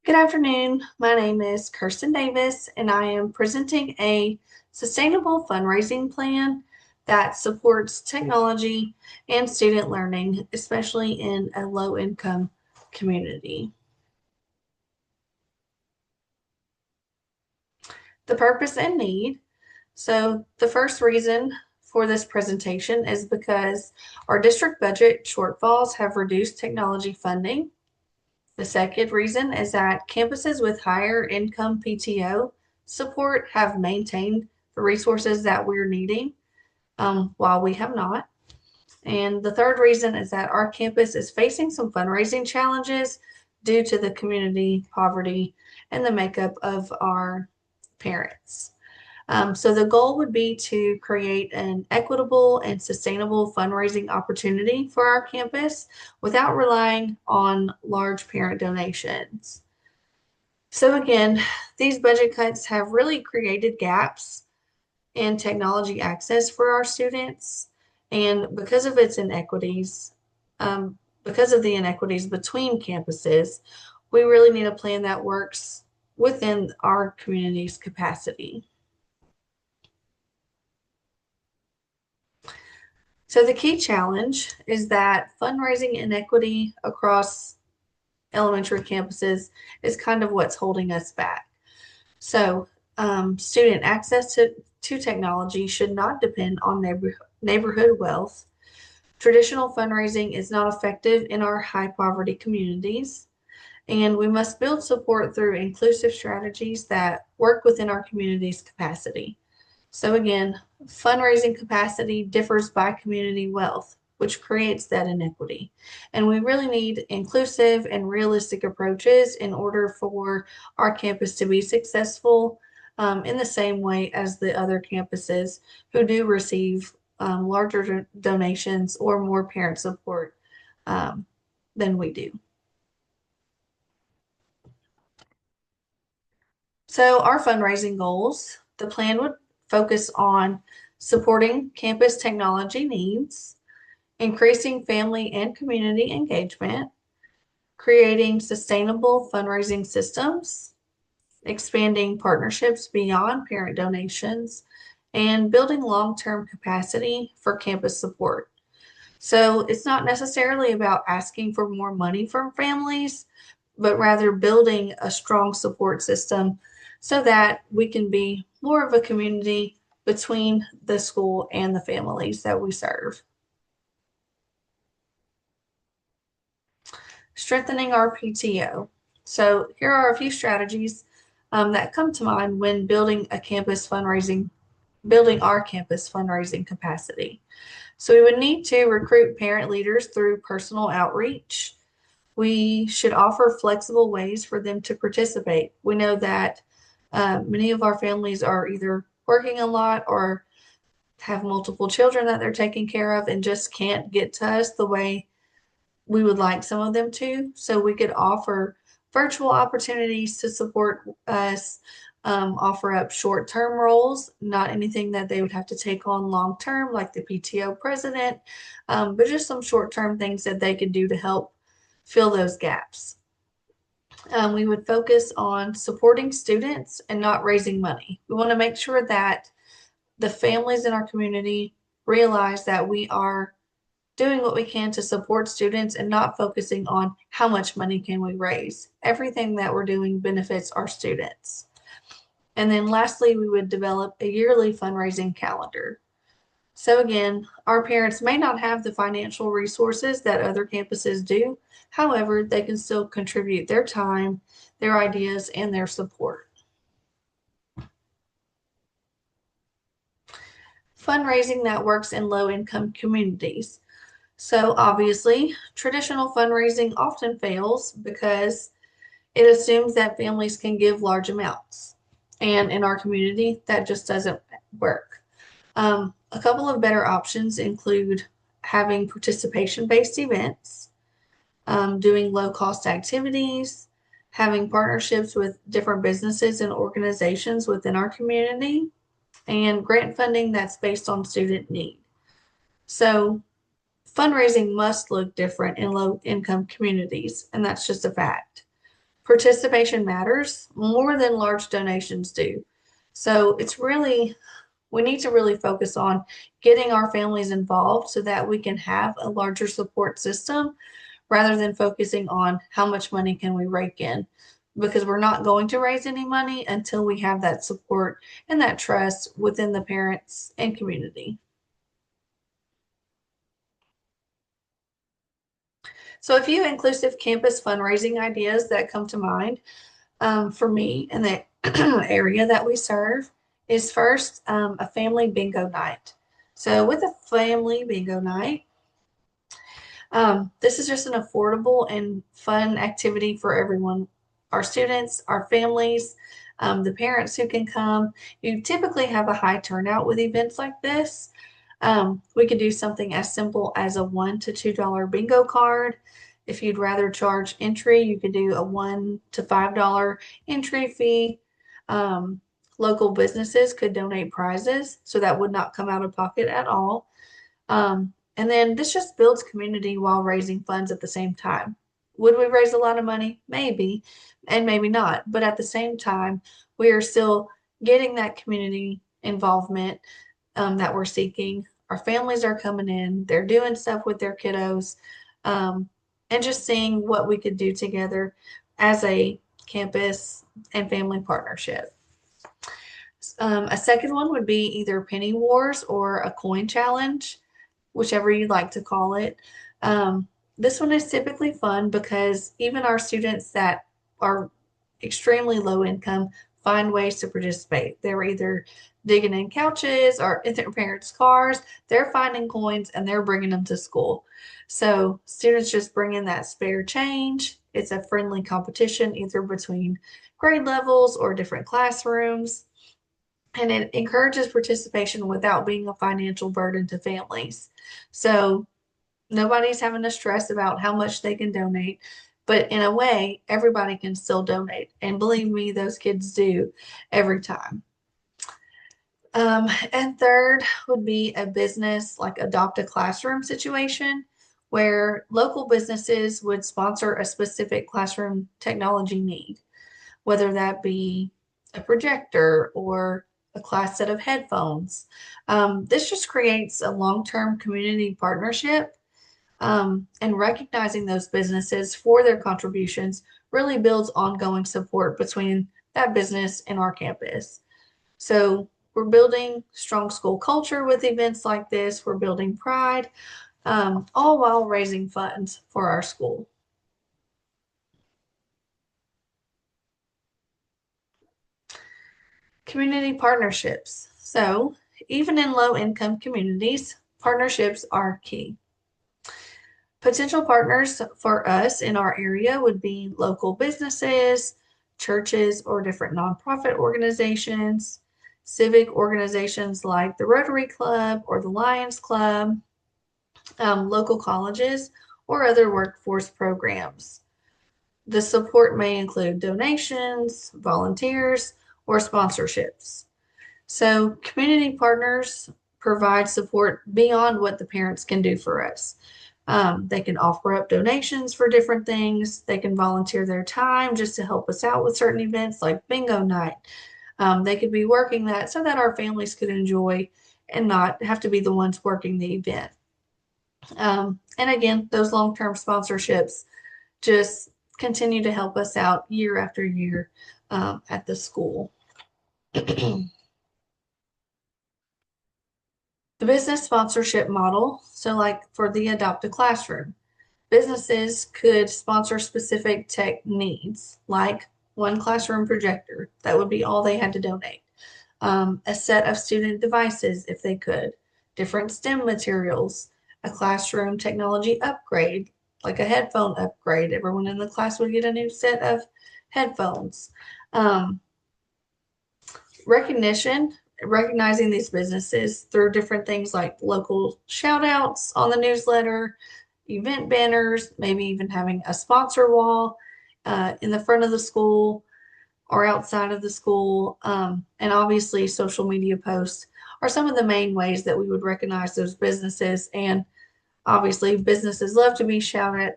Good afternoon. My name is Kirstin Davis, and I am presenting a sustainable fundraising plan that supports technology and student learning, especially in a low-income community. The purpose and need. So the first reason for this presentation is because our district budget shortfalls have reduced technology funding. The second reason is that campuses with higher income PTO support have maintained the resources that we're needing, while we have not. And the third reason is that our campus is facing some fundraising challenges due to the community poverty and the makeup of our parents. So the goal would be to create an equitable and sustainable fundraising opportunity for our campus without relying on large parent donations. So again, these budget cuts have really created gaps in technology access for our students. And because of its inequities, because of the inequities between campuses, we really need a plan that works within our community's capacity. So the key challenge is that fundraising inequity across elementary campuses is kind of what's holding us back. So student access to technology should not depend on neighborhood wealth. Traditional fundraising is not effective in our high poverty communities, and we must build support through inclusive strategies that work within our community's capacity. So again, fundraising capacity differs by community wealth, which creates that inequity. And we really need inclusive and realistic approaches in order for our campus to be successful in the same way as the other campuses who do receive larger donations or more parent support than we do. So our fundraising goals, the plan would focus on supporting campus technology needs, increasing family and community engagement, creating sustainable fundraising systems, expanding partnerships beyond parent donations, and building long-term capacity for campus support. So it's not necessarily about asking for more money from families, but rather building a strong support system so that we can be more of a community between the school and the families that we serve. Strengthening our PTO. So here are a few strategies that come to mind when building our campus fundraising capacity. So we would need to recruit parent leaders through personal outreach. We should offer flexible ways for them to participate. We know that many of our families are either working a lot or have multiple children that they're taking care of and just can't get to us the way we would like some of them to. So we could offer virtual opportunities to support us, offer up short-term roles, not anything that they would have to take on long-term, like the PTO president, but just some short-term things that they could do to help fill those gaps. We would focus on supporting students and not raising money. We want to make sure that the families in our community realize that we are doing what we can to support students and not focusing on how much money can we raise. Everything that we're doing benefits our students. And then lastly, we would develop a yearly fundraising calendar. So again, our parents may not have the financial resources that other campuses do. However, they can still contribute their time, their ideas, and their support. Fundraising that works in low-income communities. So obviously, traditional fundraising often fails because it assumes that families can give large amounts. And in our community, that just doesn't work. A couple of better options include having participation-based events, doing low-cost activities, having partnerships with different businesses and organizations within our community, and grant funding that's based on student need. So fundraising must look different in low-income communities, and that's just a fact. Participation matters more than large donations do. So we need to really focus on getting our families involved so that we can have a larger support system rather than focusing on how much money can we rake in, because we're not going to raise any money until we have that support and that trust within the parents and community. So a few inclusive campus fundraising ideas that come to mind for me in the area that we serve is first a family bingo night. So with a family bingo night, this is just an affordable and fun activity for everyone, our students, our families, the parents who can come. You typically have a high turnout with events like this. We could do something as simple as a $1 to $2 bingo card. If you'd rather charge entry, you could do a $1 to $5 entry fee. Um, Local businesses could donate prizes, so that would not come out of pocket at all. And then this just builds community while raising funds at the same time. Would we raise a lot of money? Maybe, and maybe not. But at the same time, we are still getting that community involvement that we're seeking. Our families are coming in, they're doing stuff with their kiddos, um, and just seeing what we could do together as a campus and family partnership. A second one would be either penny wars or a coin challenge, whichever you like to call it. Um, this one is typically fun because even our students that are extremely low income find ways to participate. They're either digging in couches or in their parents' cars. They're finding coins and they're bringing them to school. So students just bring in that spare change. It's a friendly competition either between grade levels or different classrooms. And it encourages participation without being a financial burden to families. So nobody's having to stress about how much they can donate, but in a way, everybody can still donate. And believe me, those kids do every time. And third would be a business like adopt a classroom situation where local businesses would sponsor a specific classroom technology need, whether that be a projector or a class set of headphones. This just creates a long-term community partnership, and recognizing those businesses for their contributions really builds ongoing support between that business and our campus. So we're building strong school culture with events like this. We're building pride, all while raising funds for our school. Community partnerships. So even in low income communities, partnerships are key. Potential partners for us in our area would be local businesses, churches, or different nonprofit organizations, civic organizations like the Rotary Club or the Lions Club, local colleges, or other workforce programs. The support may include donations, volunteers, or sponsorships. So, community partners provide support beyond what the parents can do for us. They can offer up donations for different things. They can volunteer their time just to help us out with certain events like bingo night. They could be working that so that our families could enjoy and not have to be the ones working the event. And again, those long-term sponsorships just continue to help us out year after year at the school. The business sponsorship model, so like for the Adopt a Classroom, businesses could sponsor specific tech needs, like one classroom projector. That would be all they had to donate. A set of student devices if they could, different STEM materials, a classroom technology upgrade, like a headphone upgrade. Everyone in the class would get a new set of headphones. Um, recognizing these businesses through different things like local shout outs on the newsletter, event banners, maybe even having a sponsor wall in the front of the school or outside of the school. And obviously, social media posts are some of the main ways that we would recognize those businesses. And obviously, businesses love to be shouted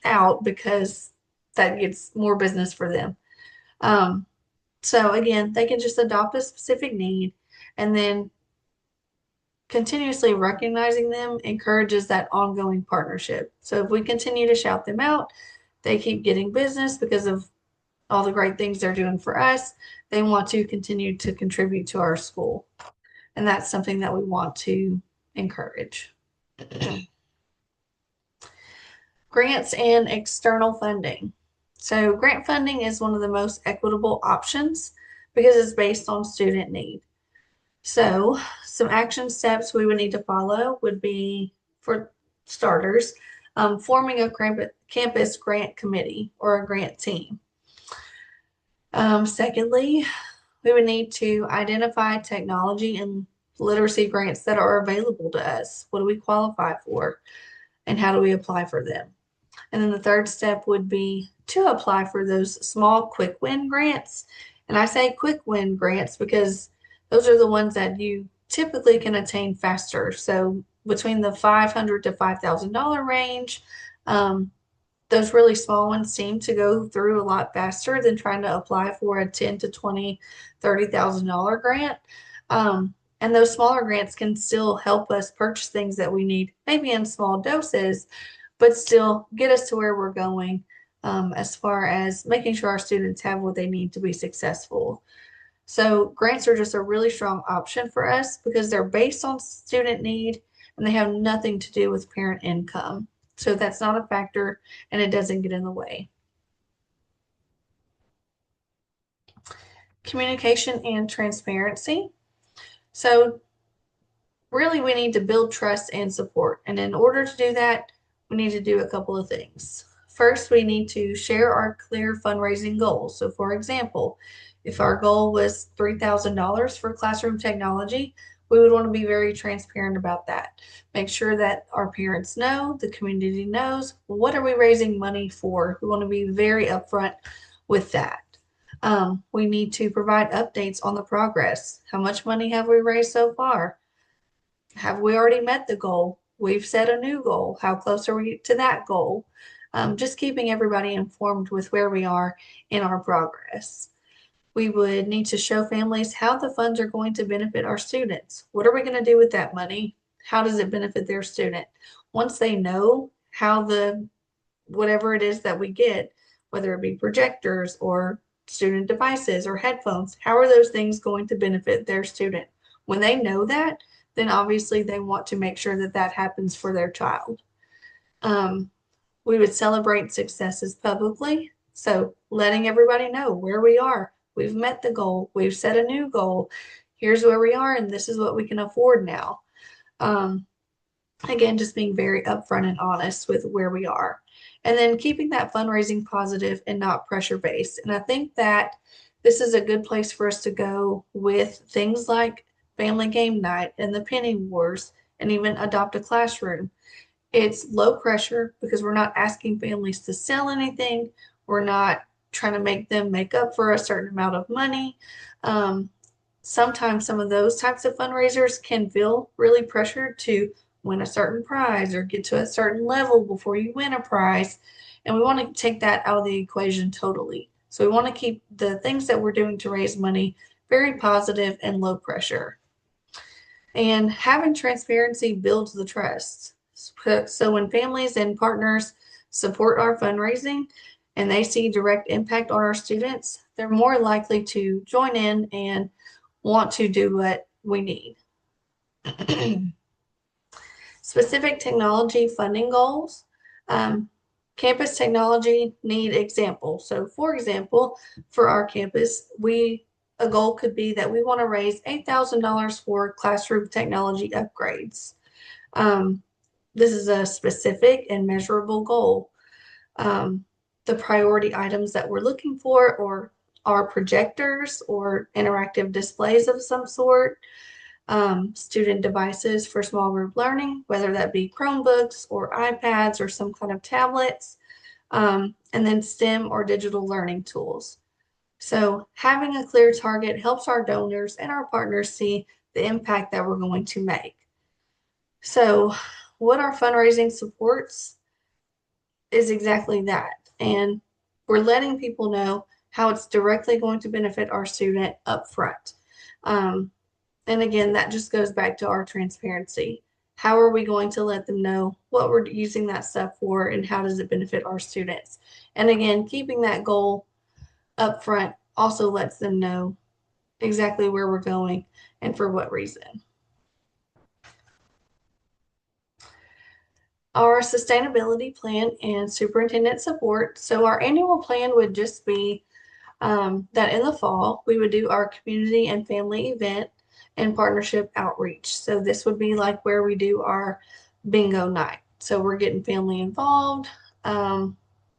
out because that gets more business for them. So again, they can just adopt a specific need, and then continuously recognizing them encourages that ongoing partnership. So if we continue to shout them out, they keep getting business because of all the great things they're doing for us. They want to continue to contribute to our school. And that's something that we want to encourage. Grants and external funding. So grant funding is one of the most equitable options because it's based on student need. So some action steps we would need to follow would be, for starters, forming a campus grant committee or a grant team. Secondly, we would need to identify technology and literacy grants that are available to us. What do we qualify for? And how do we apply for them? And then the third step would be to apply for those small quick win grants. And I say quick win grants because those are the ones that you typically can attain faster. So between the $500 to $5,000 range, those really small ones seem to go through a lot faster than trying to apply for a $10 to $20, $30,000 grant. And those smaller grants can still help us purchase things that we need, maybe in small doses, but still get us to where we're going, as far as making sure our students have what they need to be successful. So grants are just a really strong option for us because they're based on student need and they have nothing to do with parent income. So that's not a factor and it doesn't get in the way. Communication and transparency. So really we need to build trust and support. And in order to do that, we need to do a couple of things. First, we need to share our clear fundraising goals. So for example, if our goal was $3,000 for classroom technology, we would want to be very transparent about that. Make sure that our parents know, the community knows, what are we raising money for? We want to be very upfront with that. We need to provide updates on the progress. How much money have we raised so far? Have we already met the goal? We've set a new goal. How close are we to that goal? Just keeping everybody informed with where we are in our progress. We would need to show families how the funds are going to benefit our students. What are we going to do with that money? How does it benefit their student? Once they know how whatever it is that we get, whether it be projectors or student devices or headphones, how are those things going to benefit their student? When they know that, then obviously they want to make sure that that happens for their child. We would celebrate successes publicly. So letting everybody know where we are. We've met the goal. We've set a new goal. Here's where we are, and this is what we can afford now. Again, just being very upfront and honest with where we are. And then keeping that fundraising positive and not pressure-based. And I think that this is a good place for us to go with things like family game night and the penny wars and even adopt a classroom. It's low pressure because we're not asking families to sell anything. We're not trying to make them make up for a certain amount of money. Sometimes some of those types of fundraisers can feel really pressured to win a certain prize or get to a certain level before you win a prize. And we want to take that out of the equation totally. So we want to keep the things that we're doing to raise money very positive and low pressure. And having transparency builds the trust. So when families and partners support our fundraising and they see direct impact on our students, they're more likely to join in and want to do what we need. Specific technology funding goals. Campus technology need examples. So for example, for our campus, a goal could be that we want to raise $8,000 for classroom technology upgrades. This is a specific and measurable goal. The priority items that we're looking for are projectors or interactive displays of some sort, student devices for small group learning, whether that be Chromebooks or iPads or some kind of tablets, and then STEM or digital learning tools. So having a clear target helps our donors and our partners see the impact that we're going to make. So what our fundraising supports is exactly that. And we're letting people know how it's directly going to benefit our student up front. And again, that just goes back to our transparency. How are we going to let them know what we're using that stuff for and how does it benefit our students? And again, keeping that goal up front also lets them know exactly where we're going and for what reason. Our sustainability plan and superintendent support. So our annual plan would just be that in the fall, we would do our community and family event and partnership outreach. So this would be like where we do our bingo night. So we're getting family involved. We're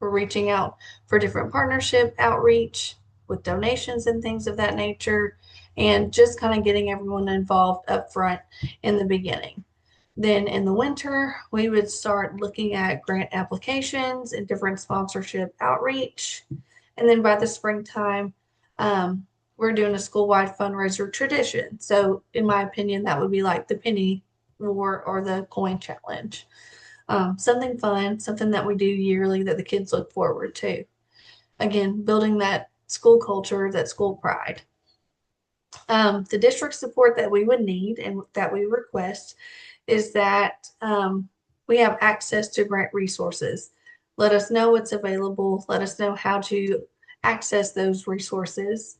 reaching out for different partnership outreach with donations and things of that nature, and just kind of getting everyone involved up front in the beginning. Then in the winter, we would start looking at grant applications and different sponsorship outreach. And then by the springtime, we're doing a school-wide fundraiser tradition. So in my opinion, that would be like the penny war or the coin challenge. Something fun, something that we do yearly that the kids look forward to. Again, building that school culture, that school pride. The district support that we would need and that we request is that we have access to grant resources. Let us know what's available. Let us know how to access those resources.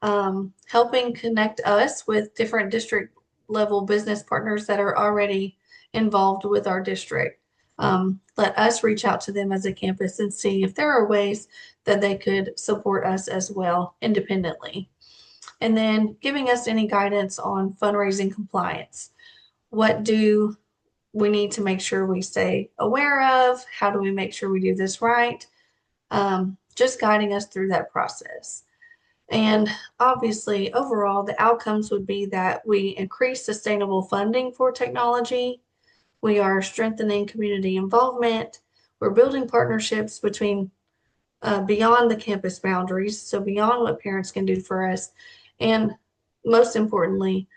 Helping connect us with different district level business partners that are already involved with our district. Let us reach out to them as a campus and see if there are ways that they could support us as well independently. And then giving us any guidance on fundraising compliance. What do we need to make sure we stay aware of? How do we make sure we do this right? Just guiding us through that process. And obviously, overall, the outcomes would be that we increase sustainable funding for technology. We are strengthening community involvement. We're building partnerships between beyond the campus boundaries, so beyond what parents can do for us. And most importantly,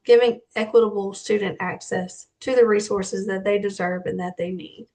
giving equitable student access to the resources that they deserve and that they need.